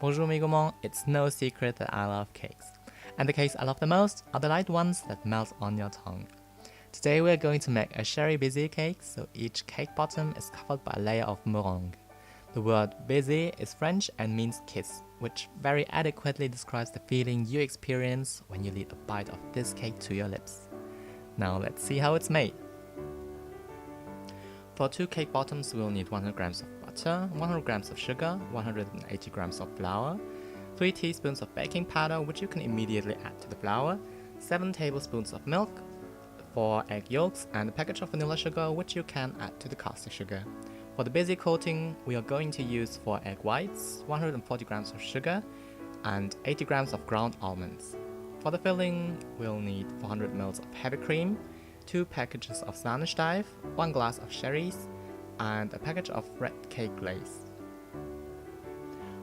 Bonjour mes gourmands, it's no secret that I love cakes. And the cakes I love the most are the light ones that melt on your tongue. Today we're going to make a sherry baiser cake, so each cake bottom is covered by a layer of meringue. The word baiser is French and means kiss, which very adequately describes the feeling you experience when you lead a bite of this cake to your lips. Now let's see how it's made. For 2 cake bottoms we'll need 100 grams of butter, 100 grams of sugar, 180 grams of flour, 3 teaspoons of baking powder which you can immediately add to the flour, 7 tablespoons of milk, 4 egg yolks and a package of vanilla sugar which you can add to the caster sugar. For the baiser coating we are going to use 4 egg whites, 140 grams of sugar and 80 grams of ground almonds. For the filling we'll need 400 ml of heavy cream, 2 packages of Sahnesteif, 1 glass of sherries, and a package of red cake glaze.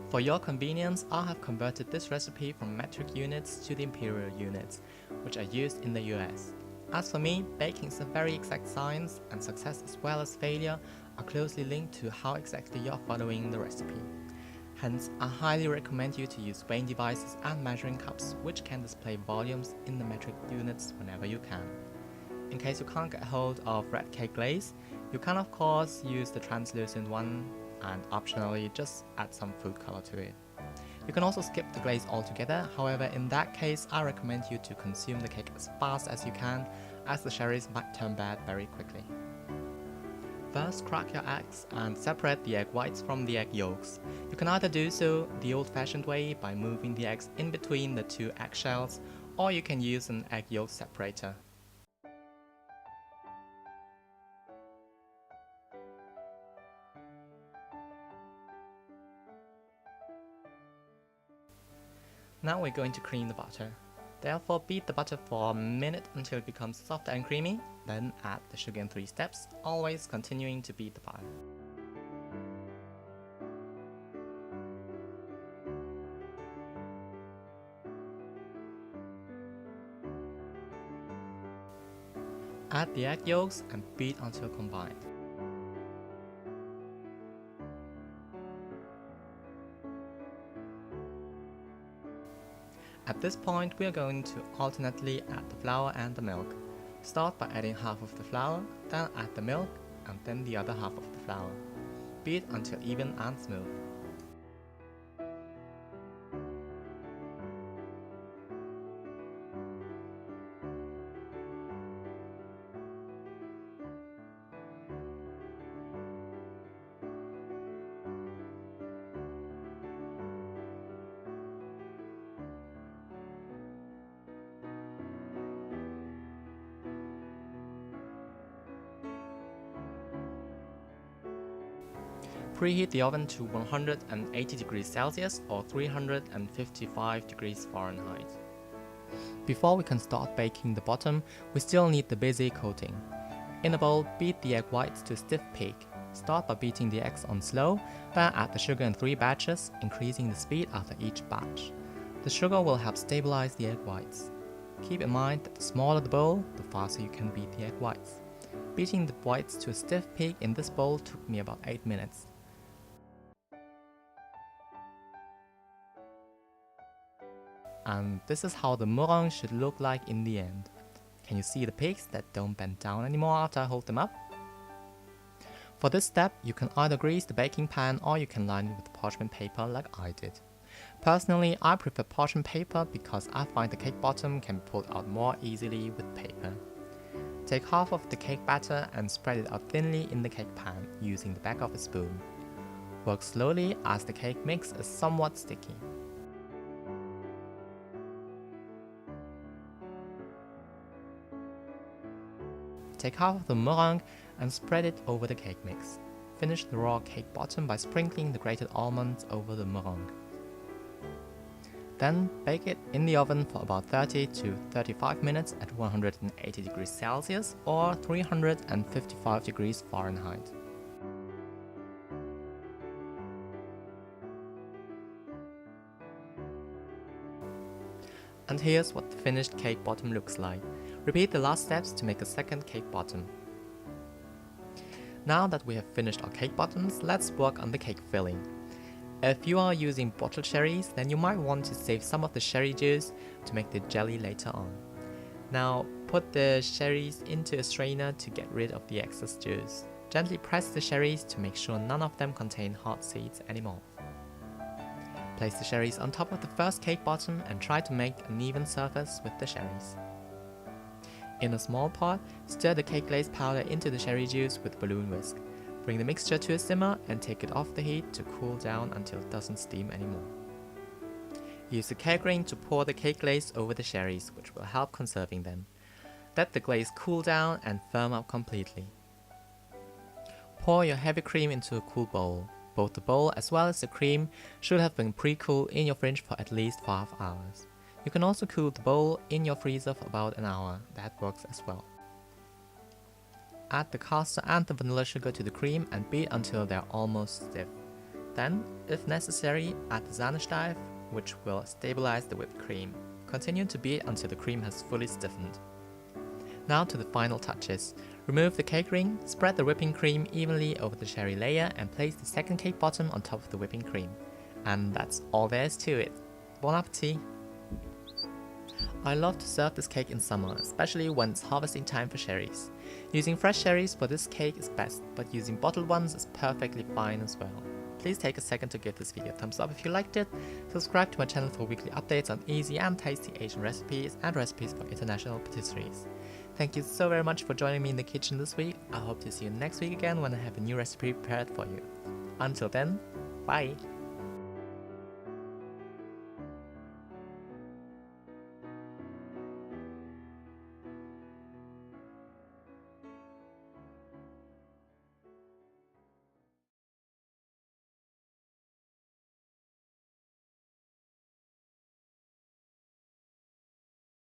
For your convenience, I have converted this recipe from metric units to the imperial units, which are used in the US. As for me, baking is a very exact science, and success as well as failure are closely linked to how exactly you're following the recipe. Hence, I highly recommend you to use weighing devices and measuring cups, which can display volumes in the metric units whenever you can. In case you can't get hold of red cake glaze, you can of course use the translucent one and optionally just add some food color to it. You can also skip the glaze altogether, however in that case I recommend you to consume the cake as fast as you can, as the sherries might turn bad very quickly. First, crack your eggs and separate the egg whites from the egg yolks. You can either do so the old-fashioned way by moving the eggs in between the 2 eggshells, or you can use an egg yolk separator. Now we're going to cream the butter. Therefore beat the butter for a minute until it becomes soft and creamy, then add the sugar in 3 steps, always continuing to beat the butter. Add the egg yolks and beat until combined. At this point, we are going to alternately add the flour and the milk. Start by adding half of the flour, then add the milk, and then the other half of the flour. Beat until even and smooth. Preheat the oven to 180 degrees Celsius or 355 degrees Fahrenheit. Before we can start baking the bottom, we still need the baiser coating. In a bowl, beat the egg whites to a stiff peak. Start by beating the eggs on slow, then add the sugar in 3 batches, increasing the speed after each batch. The sugar will help stabilize the egg whites. Keep in mind that the smaller the bowl, the faster you can beat the egg whites. Beating the whites to a stiff peak in this bowl took me about 8 minutes. And this is how the meringue should look like in the end. Can you see the peaks that don't bend down anymore after I hold them up? For this step, you can either grease the baking pan or you can line it with parchment paper like I did. Personally, I prefer parchment paper because I find the cake bottom can be pulled out more easily with paper. Take half of the cake batter and spread it out thinly in the cake pan using the back of a spoon. Work slowly as the cake mix is somewhat sticky. Take half of the meringue and spread it over the cake mix. Finish the raw cake bottom by sprinkling the grated almonds over the meringue. Then bake it in the oven for about 30 to 35 minutes at 180 degrees Celsius or 355 degrees Fahrenheit. And here's what the finished cake bottom looks like. Repeat the last steps to make a second cake bottom. Now that we have finished our cake bottoms, let's work on the cake filling. If you are using bottled cherries, then you might want to save some of the cherry juice to make the jelly later on. Now, put the cherries into a strainer to get rid of the excess juice. Gently press the cherries to make sure none of them contain hard seeds anymore. Place the cherries on top of the first cake bottom and try to make an even surface with the cherries. In a small pot, stir the cake glaze powder into the cherry juice with balloon whisk. Bring the mixture to a simmer and take it off the heat to cool down until it doesn't steam anymore. Use the cake ring to pour the cake glaze over the cherries, which will help conserving them. Let the glaze cool down and firm up completely. Pour your heavy cream into a cool bowl. Both the bowl as well as the cream should have been pre-cooled in your fridge for at least 5 hours. You can also cool the bowl in your freezer for about an hour. That works as well. Add the caster and the vanilla sugar to the cream and beat until they are almost stiff. Then, if necessary, add the Sahnestoff, which will stabilize the whipped cream. Continue to beat until the cream has fully stiffened. Now to the final touches. Remove the cake ring, spread the whipping cream evenly over the cherry layer and place the second cake bottom on top of the whipping cream. And that's all there is to it. Bon appetit! I love to serve this cake in summer, especially when it's harvesting time for cherries. Using fresh cherries for this cake is best, but using bottled ones is perfectly fine as well. Please take a second to give this video a thumbs up if you liked it, subscribe to my channel for weekly updates on easy and tasty Asian recipes and recipes for international patisseries. Thank you so very much for joining me in the kitchen this week. I hope to see you next week again when I have a new recipe prepared for you. Until then, bye!